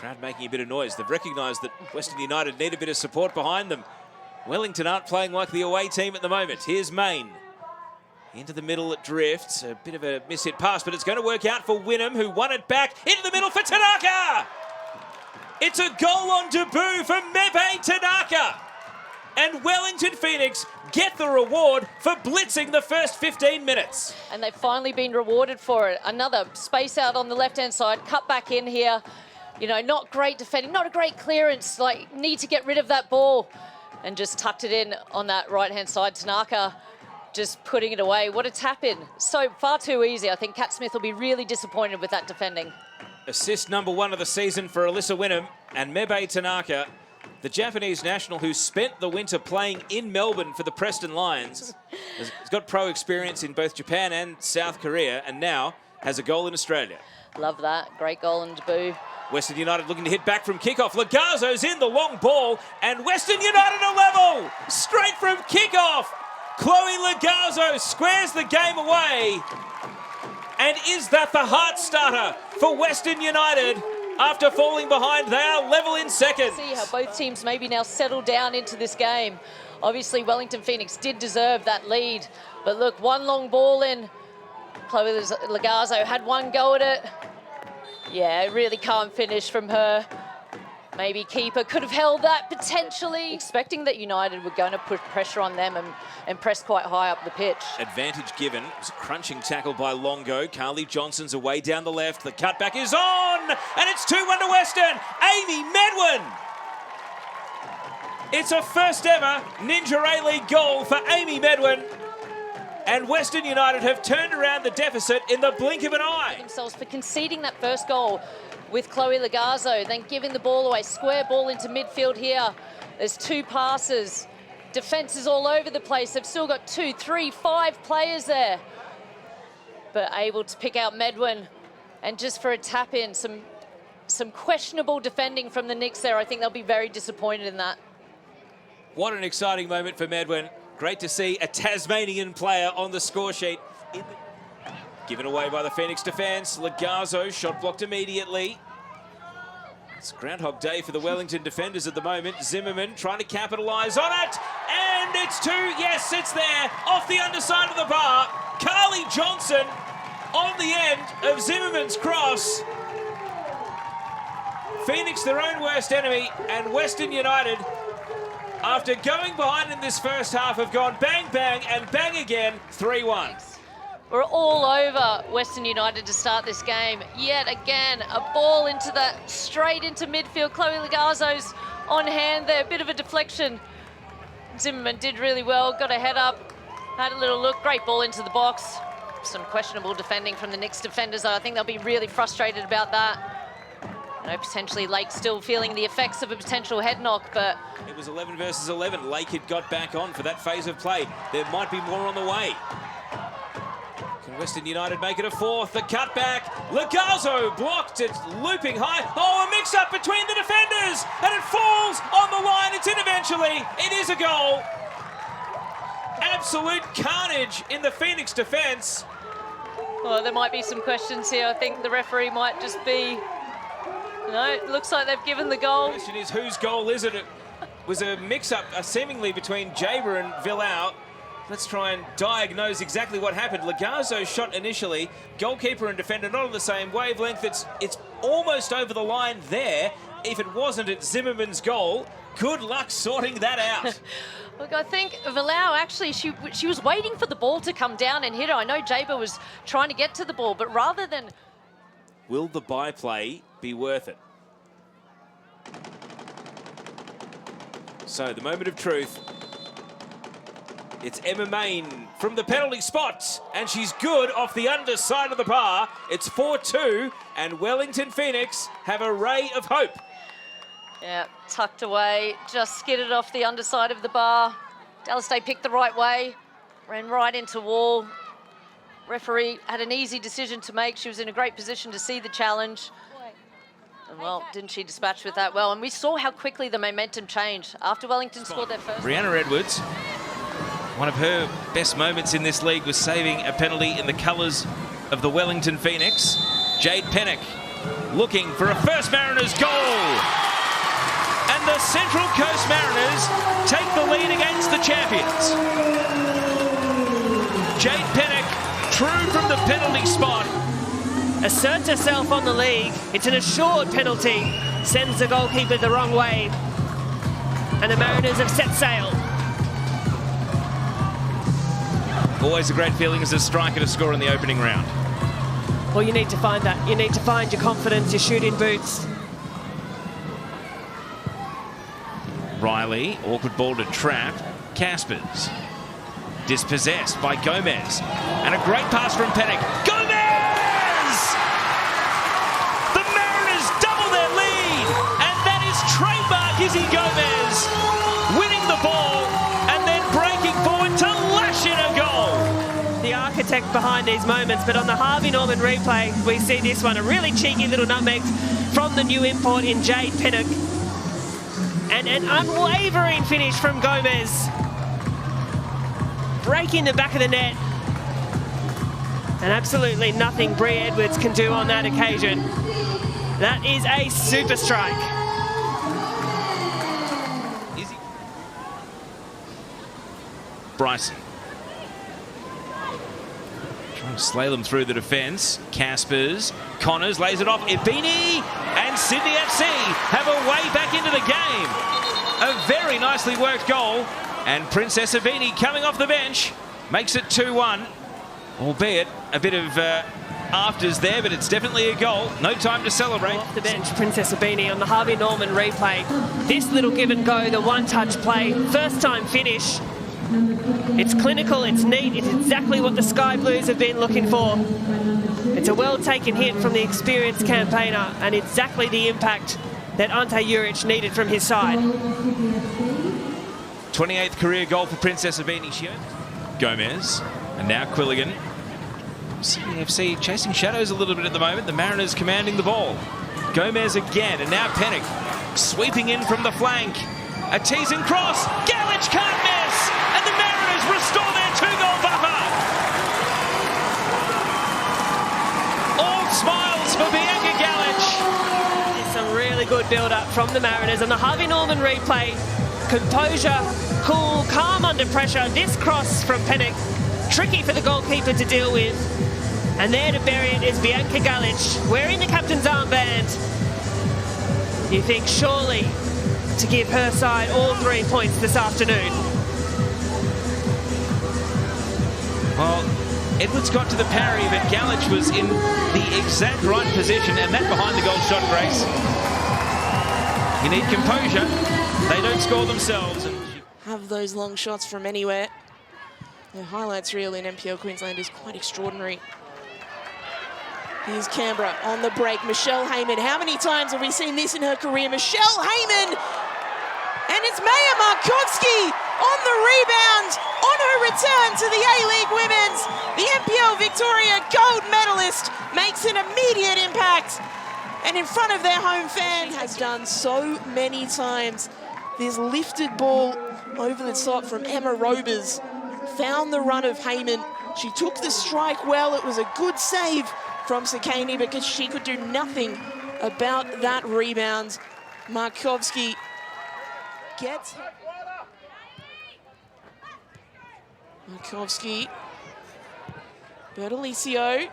Crowd making a bit of noise. They've recognised that Western United need a bit of support behind them. Wellington aren't playing like the away team at the moment. Here's Main. Into the middle it drifts. A bit of a mishit pass, but it's going to work out for Wynnum, who won it back into the middle for Tanaka. It's a goal on debut for Mebe Tanaka. And Wellington Phoenix get the reward for blitzing the first 15 minutes. And they've finally been rewarded for it. Another space out on the left-hand side, cut back in here. You know, not great defending, not a great clearance, like need to get rid of that ball. And just tucked it in on that right-hand side. Tanaka just putting it away. What a tap-in. So far too easy. I think Cat Smith will be really disappointed with that defending. Assist number 1 of the season for Alyssa Wynnum, and Mebe Tanaka, the Japanese national who spent the winter playing in Melbourne for the Preston Lions, has got pro experience in both Japan and South Korea, and now has a goal in Australia. Love that. Great goal and debut. Western United looking to hit back from kickoff. Lagazzo's in the long ball, and Western United are level! Straight from kickoff! Chloe Lagazzo squares the game away. And is that the heart starter for Western United? After falling behind, they are level in second. See how both teams maybe now settle down into this game. Obviously, Wellington Phoenix did deserve that lead. But look, one long ball in. Chloe Lagazzo had one go at it. Yeah, really can't finish from her. Maybe keeper could have held that potentially. Expecting that United were going to put pressure on them and press quite high up the pitch. Advantage given. It was a crunching tackle by Longo. Carly Johnson's away down the left. The cutback is on, and it's 2-1 to Western. Amy Medwin. It's a first ever Ninja A-League goal for Amy Medwin. And Western United have turned around the deficit in the blink of an eye. Themselves for conceding that first goal with Chloe Lagazzo, then giving the ball away. Square ball into midfield here. There's 2 passes. Defence is all over the place. They've still got 2, 3, 5 players there. But able to pick out Medwin. And just for a tap in, some questionable defending from the Knicks there. I think they'll be very disappointed in that. What an exciting moment for Medwin. Great to see a Tasmanian player on the score sheet. Given away by the Phoenix defence. Lagazzo shot blocked immediately. It's Groundhog Day for the Wellington defenders at the moment. Zimmerman trying to capitalise on it. And it's 2. Yes, it's there. Off the underside of the bar. Carly Johnson on the end of Zimmerman's cross. Phoenix their own worst enemy, and Western United, after going behind in this first half, have gone bang, bang, and bang again, 3-1. We're all over Western United to start this game. Yet again, a ball into that, straight into midfield. Chloe Lagazzo's on hand there, a bit of a deflection. Zimmerman did really well, got a head up, had a little look, great ball into the box. Some questionable defending from the Knicks defenders, though. I think they'll be really frustrated about that. You know, potentially Lake still feeling the effects of a potential head knock, but... It was 11 versus 11. Lake had got back on for that phase of play. There might be more on the way. Can Western United make it a 4th? The cutback. Lagazzo blocked it, looping high. Oh, a mix-up between the defenders, and it falls on the line. It's in eventually. It is a goal. Absolute carnage in the Phoenix defence. Well, there might be some questions here. I think the referee might just be... No, it looks like they've given the goal. The question is, whose goal is it? It was a mix-up seemingly between Jaber and Villau. Let's try and diagnose exactly what happened. Lagazzo shot initially. Goalkeeper and defender not on the same wavelength. It's almost over the line there. If it wasn't at Zimmerman's goal, good luck sorting that out. Look, I think Villau actually, she was waiting for the ball to come down and hit her. I know Jaber was trying to get to the ball, but rather than... Will the byplay be worth it? So, the moment of truth. It's Emma Main from the penalty spot, and she's good off the underside of the bar. It's 4-2, and Wellington Phoenix have a ray of hope. Yeah, tucked away, just skidded off the underside of the bar. Dallas Day picked the right way, ran right into wall. Referee had an easy decision to make. She was in a great position to see the challenge. And well, didn't she dispatch with that well? And we saw how quickly the momentum changed after Wellington scored their first. Brianna Edwards, one of her best moments in this league was saving a penalty in the colours of the Wellington Phoenix. Jade Pennock looking for a first Mariners goal. And the Central Coast Mariners take the lead against the champions. Jade Pennock, true from the penalty spot. Asserts herself on the league. It's an assured penalty. Sends the goalkeeper the wrong way. And the Mariners have set sail. Always a great feeling as a striker to score in the opening round. Well, you need to find that. You need to find your confidence, your shooting boots. Riley, awkward ball to trap. Caspers. Dispossessed by Gomez. And a great pass from Pennock. Gomez! The Mariners double their lead. And that is trademark Izzy Gomez. Winning the ball and then breaking forward to lash in a goal. The architect behind these moments, but on the Harvey Norman replay, we see this one. A really cheeky little nutmeg from the new import in Jade Pennock. And an unwavering finish from Gomez. Breaking the back of the net. And absolutely nothing Bree Edwards can do on that occasion. That is a super strike. Bryson. Trying to slay them through the defence. Caspers. Connors lays it off. Ibini and Sydney FC have a way back into the game. A very nicely worked goal. And Princess Ibini coming off the bench makes it 2-1. Albeit a bit of afters there, but it's definitely a goal. No time to celebrate. Off the bench, Princess Ibini on the Harvey Norman replay. This little give and go, the one-touch play, first time finish. It's clinical, it's neat, it's exactly what the Sky Blues have been looking for. It's a well-taken hit from the experienced campaigner and exactly the impact that Ante Juric needed from his side. 28th career goal for Princess Ibini. Gomez, and now Quilligan. Sydney FC chasing shadows a little bit at the moment. The Mariners commanding the ball. Gomez again, and now Pennock sweeping in from the flank. A teasing cross. Galich can't miss, and the Mariners restore their 2-goal buffer. All smiles for Bianca Galich. There's some really good build-up from the Mariners on the Harvey Norman replay. Composure, cool, calm under pressure. This cross from Pennock, tricky for the goalkeeper to deal with. And there to bury it is Bianca Galich, wearing the captain's armband. You think surely to give her side all 3 points this afternoon. Well, Edwards got to the parry, but Galich was in the exact right position, and that behind the goal shot, Grace. You need composure. They don't score themselves. Have those long shots from anywhere. The highlights reel in NPL Queensland is quite extraordinary. Here's Canberra on the break. Michelle Heyman. How many times have we seen this in her career? Michelle Heyman. And it's Maya Markovski on the rebound on her return to the A-League Women's. The NPL Victoria gold medalist makes an immediate impact. And in front of their home fans, has done so many times. This lifted ball over the top from Emma Robers. Found the run of Heyman. She took the strike well. It was a good save from Sakani because she could do nothing about that rebound. Markovski gets... Markovski. Bertolicio.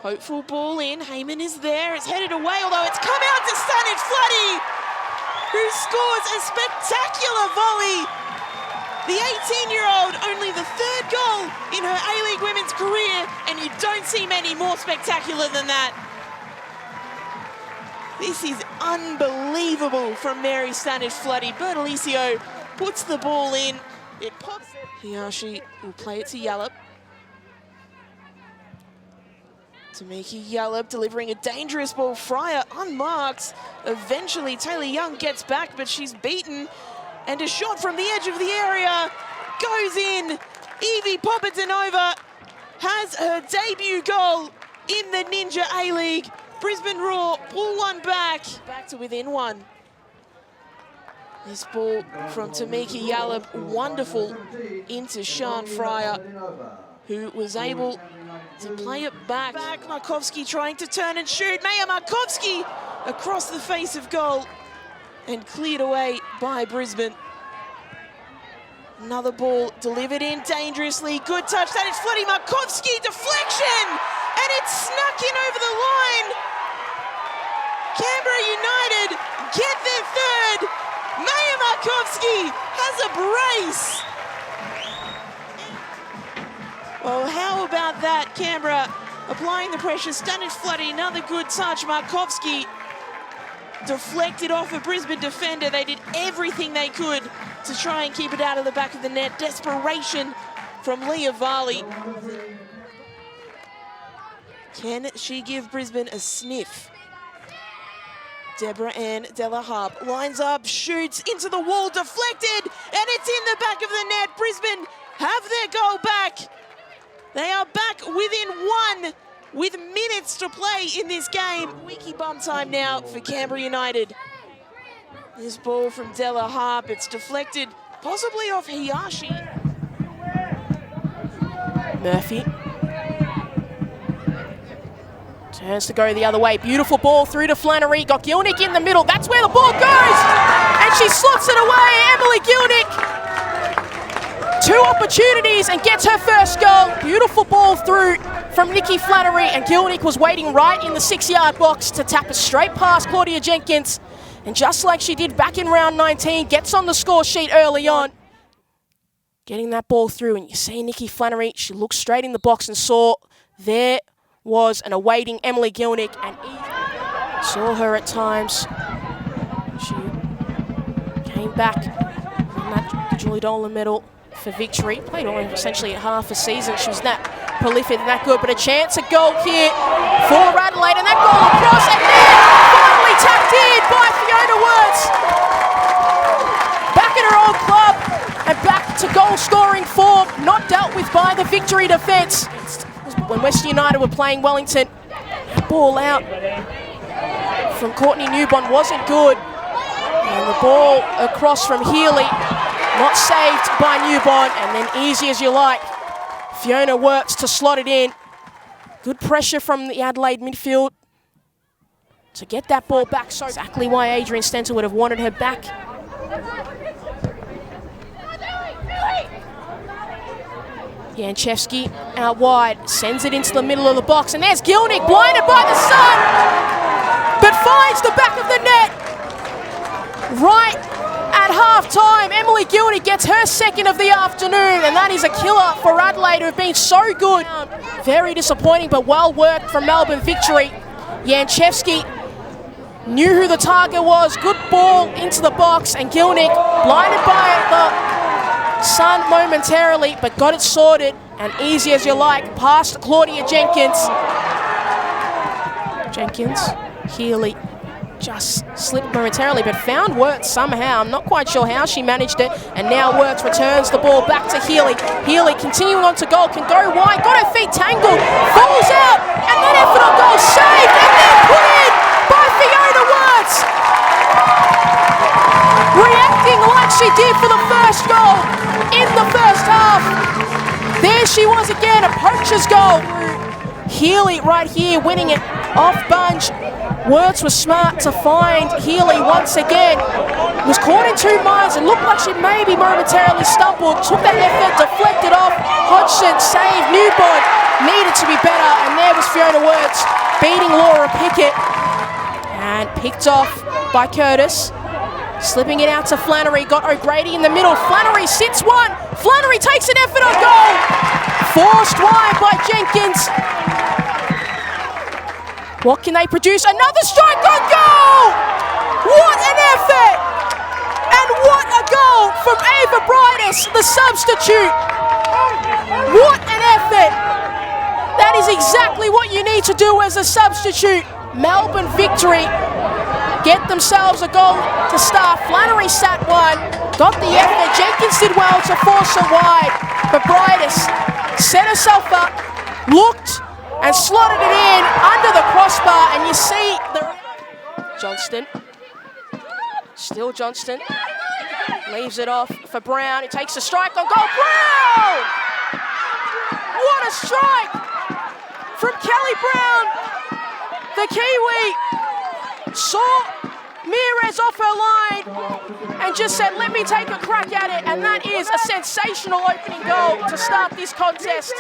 Hopeful ball in. Heyman is there. It's headed away, although it's come out to Stanage Floody, who scores a spectacular volley. The 18-year-old, only the 3rd goal in her A-League Women's career, and you don't see many more spectacular than that. This is unbelievable from Mary Stanage Floody. Bertolicio puts the ball in. It pops. Hiyashi will play it to Yallop. Tamiki Yallop delivering a dangerous ball. Fryer unmarked. Eventually Taylor Young gets back, but she's beaten. And a shot from the edge of the area goes in. Evie Popadanova has her debut goal in the Ninja A-League. Brisbane Roar pull one back to within one. This ball from Tamiki Yallop, wonderful into Sian Fryer. who was able to play it back. Markovski trying to turn and shoot. Maya Markovski across the face of goal and cleared away by Brisbane. Another ball delivered in dangerously. Good touch. That is Floody Markovski. Deflection! And it's snuck in over the line. Canberra United get their third. Maya Markovski has a brace. Well, how about that? Canberra applying the pressure. Stunted Floody. Another good touch. Markovski deflected off a Brisbane defender. They did everything they could to try and keep it out of the back of the net. Desperation from Leah Varley. Can she give Brisbane a sniff? Deborah Ann Della Harp lines up, shoots into the wall, deflected, and it's in the back of the net. Brisbane have their goal back. They are back within one with minutes to play in this game. Wiki bum time now for Canberra United. This ball from Della Harp, it's deflected, possibly off Hiyashi. Murphy. Turns to go the other way. Beautiful ball through to Flannery. Got Gilnick in the middle. That's where the ball goes. And she slots it away. Emily Gilnick. 2 opportunities and gets her first goal. Beautiful ball through from Nikki Flannery. And Gilnick was waiting right in the 6-yard box to tap it straight past Claudia Jenkins. And just like she did back in round 19, gets on the score sheet early on. Getting that ball through, and you see Nikki Flannery, she looked straight in the box and saw there was an awaiting Emily Gilnick, and saw her at times. She came back on that Julie Dolan medal for victory. Played only essentially half a season. She was that prolific and that good, but a chance at goal here for Adelaide, and that goal across, and then finally tapped in by Fiona Words. Back at her old club and back to goal scoring form, not dealt with by the Victory defence. When Western United were playing Wellington, ball out from Courtney Newbon wasn't good. And the ball across from Healy, not saved by Newbon, and then easy as you like. Fiona Works to slot it in. Good pressure from the Adelaide midfield to get that ball back. So exactly why Adrian Stenter would have wanted her back. Janchevsky out wide, sends it into the middle of the box, and there's Gilnick, blinded by the sun, but finds the back of the net. Right at half-time, Emily Gilnick gets her second of the afternoon, and that is a killer for Adelaide, who have been so good. Very disappointing, but well worked from Melbourne Victory. Janchevsky knew who the target was, good ball into the box, and Gilnick, blinded by the sun momentarily, but got it sorted, and easy as you like, past Claudia Jenkins. Healy just slipped momentarily, but found Wirtz somehow. I'm not quite sure how she managed it, and now Wirtz returns the ball back to Healy. Healy continuing on to goal, can go wide, got her feet tangled, falls out, and that effort on goal saved, and then put in by Fiona Wirtz. Reacting like she did for the first goal in the first half. There she was again, a poacher's goal. Healy right here winning it off Bunge. Wirtz was smart to find Healy once again. Was caught in 2 minds and looked like she maybe momentarily stumbled. Took that effort, deflected off. Hodgson saved. Newborn needed to be better, and there was Fiona Wirtz beating Laura Pickett. And picked off by Curtis. Slipping it out to Flannery, got O'Grady in the middle. Flannery sits one. Flannery takes an effort on goal. Forced wide by Jenkins. What can they produce? Another strike on goal! What an effort! And what a goal from Ava Bridus, the substitute. What an effort! That is exactly what you need to do as a substitute. Melbourne Victory get themselves a goal to start. Flannery sat one, got the effort. Jenkins did well to force it wide, but Bridus set herself up, looked, and slotted it in under the crossbar, and you see the... Johnston. Still Johnston. Leaves it off for Brown. He takes a strike on goal. Brown! What a strike from Kelly Brown. The Kiwi saw Meares off her line and just said, let me take a crack at it. And that is a sensational opening goal to start this contest.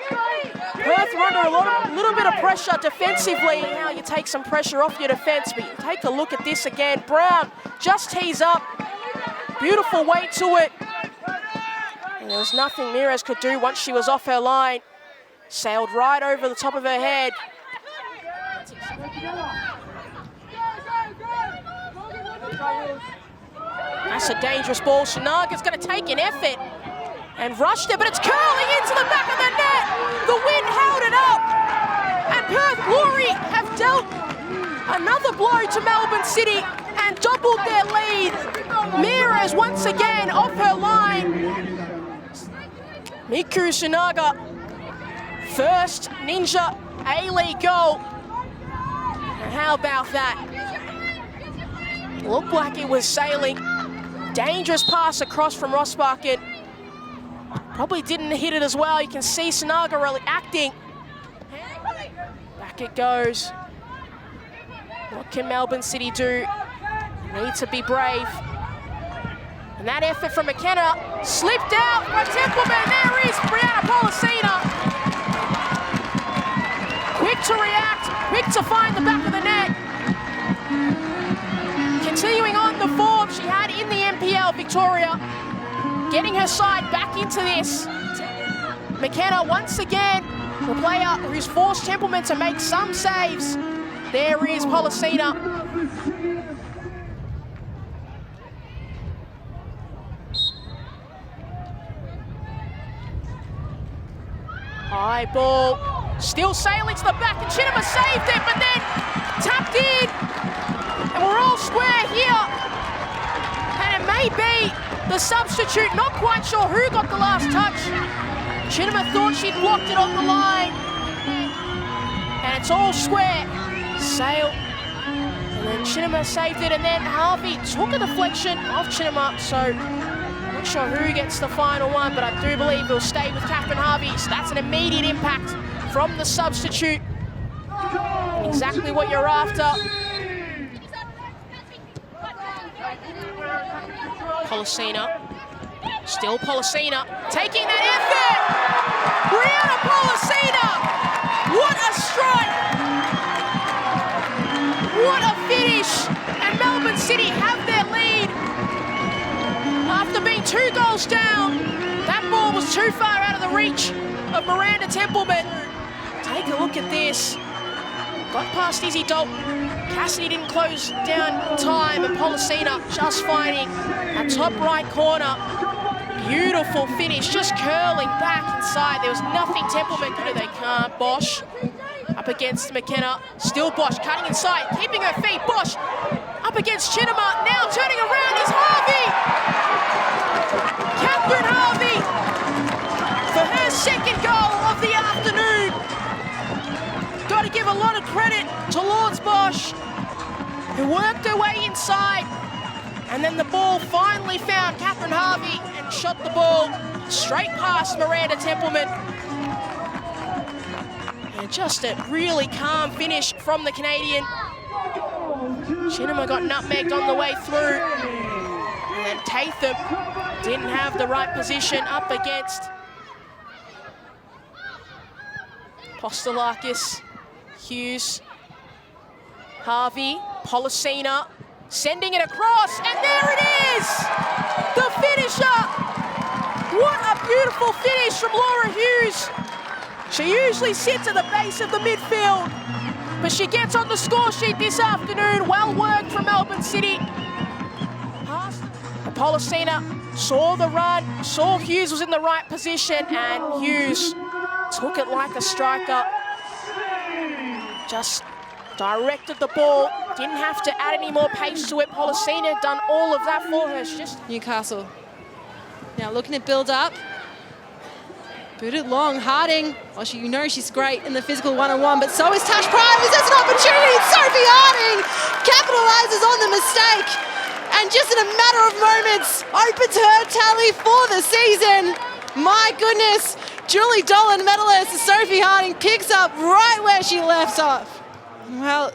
Perth were under a little bit of pressure defensively. How you take some pressure off your defence, but you take a look at this again. Brown just tees up. Beautiful weight to it. And there was nothing Meares could do once she was off her line. Sailed right over the top of her head. That's a dangerous ball. Shanaga's going to take an effort and rushed it, but it's curling into the back of the net. The wind held it up. And Perth Glory have dealt another blow to Melbourne City and doubled their lead. Meares once again off her line. Miku Shinaga, first Ninja A-League goal. And how about that? Looked like it was sailing. Dangerous pass across from Rossbakken. Probably didn't hit it as well. You can see Sinaga really acting. Back it goes. What can Melbourne City do? Need to be brave. And that effort from McKenna slipped out by Templeman. There is Brianna Pollicina. Quick to react, quick to find the back of the net. Continuing on the form she had in the NPL, Victoria. Getting her side back into this. McKenna once again, the player who's forced Templeman to make some saves. There is Pollicina. High ball, still sailing to the back, and Chinema saved it, but then tapped in. And we're all square here. And it may be the substitute, not quite sure who got the last touch. Chinema thought she'd blocked it on the line. And it's all square. Sail. And then Chinema saved it, and then Harvey took a deflection off Chinema, so not sure who gets the final one, but I do believe he'll stay with Catherine Harvey, so that's an immediate impact from the substitute. Exactly what you're after. Pollicina, still Pollicina, taking that effort! Brianna Pollicina! What a strike! What a finish! And Melbourne City have their lead. After being 2 goals down, that ball was too far out of the reach of Miranda Templeman. Take a look at this. Got past Izzy Dalton. Cassidy didn't close down in time, and Pollicina just finding a top right corner. Beautiful finish, just curling back inside. There was nothing Templeman could do. They can't. Bosch up against McKenna. Still Bosch cutting inside, keeping her feet. Bosch up against Chinema. Now turning around is Harvey. Catherine Harvey for her second goal of the afternoon. Got to give a lot of credit to Lords Bosch, who worked her way inside, and then the ball finally found Catherine Harvey and shot the ball straight past Miranda Templeman. And just a really calm finish from the Canadian. Chinema got nutmegged on the way through, and then Tatham didn't have the right position up against Postolakis, Hughes, Harvey, Pollicina, sending it across, and there it is! The finisher! What a beautiful finish from Laura Hughes. She usually sits at the base of the midfield, but she gets on the score sheet this afternoon. Well worked from Melbourne City. Pollicina saw the run, saw Hughes was in the right position, and Hughes took it like a striker. Just directed the ball, didn't have to add any more pace to it. Pollicina had done all of that for her. She just Newcastle now looking to build up. Boot it long, Harding. Well, you know she's great in the physical one-on-one, but so is Tash Privers. There's an opportunity. Sophie Harding capitalises on the mistake, and just in a matter of moments, opens her tally for the season. My goodness, Julie Dolan medalist Sophie Harding picks up right where she left off. Well,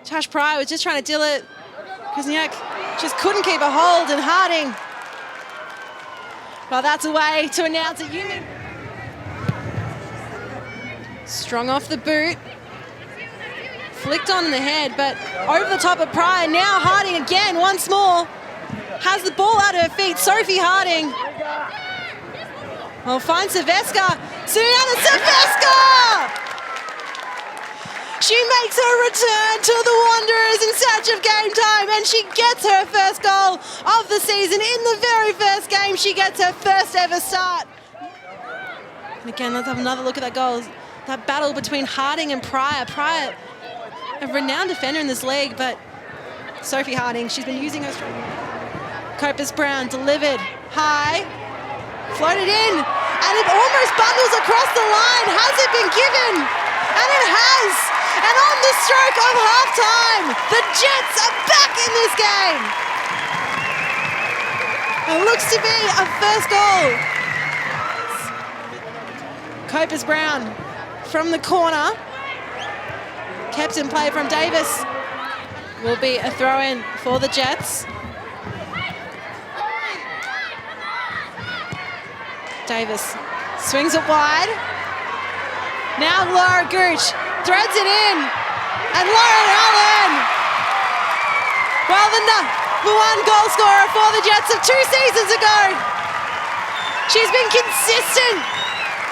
Tash Pryor was just trying to deal it. Kuzniak just couldn't keep a hold, and Harding, well, that's a way to announce it. Strong off the boot. Flicked on in the head, but over the top of Pryor. Now Harding again, once more. Has the ball at her feet. Sophie Harding. Well, finds Silveska. Susanna Silveska! She makes her return to the Wanderers in search of game time, and she gets her first goal of the season. In the very first game, she gets her first ever start. And again, let's have another look at that goal. That battle between Harding and Pryor. Pryor, a renowned defender in this league, but Sophie Harding, she's been using her strength. Copus Brown delivered high, floated in, and it almost bundles across the line. Has it been given? And it has. And on the stroke of halftime, the Jets are back in this game. It looks to be a first goal. Copus Brown from the corner. Kept in play from Davis. Will be a throw-in for the Jets. Davis swings it wide. Now Laura Gooch threads it in. And Lauren Allen, well, the number one goal scorer for the Jets of 2 seasons ago. She's been consistent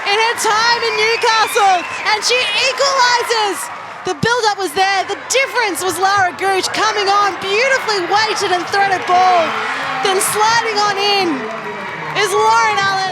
in her time in Newcastle, and she equalises. The build-up was there. The difference was Laura Gooch coming on, beautifully weighted and threaded ball. Then sliding on in is Lauren Allen.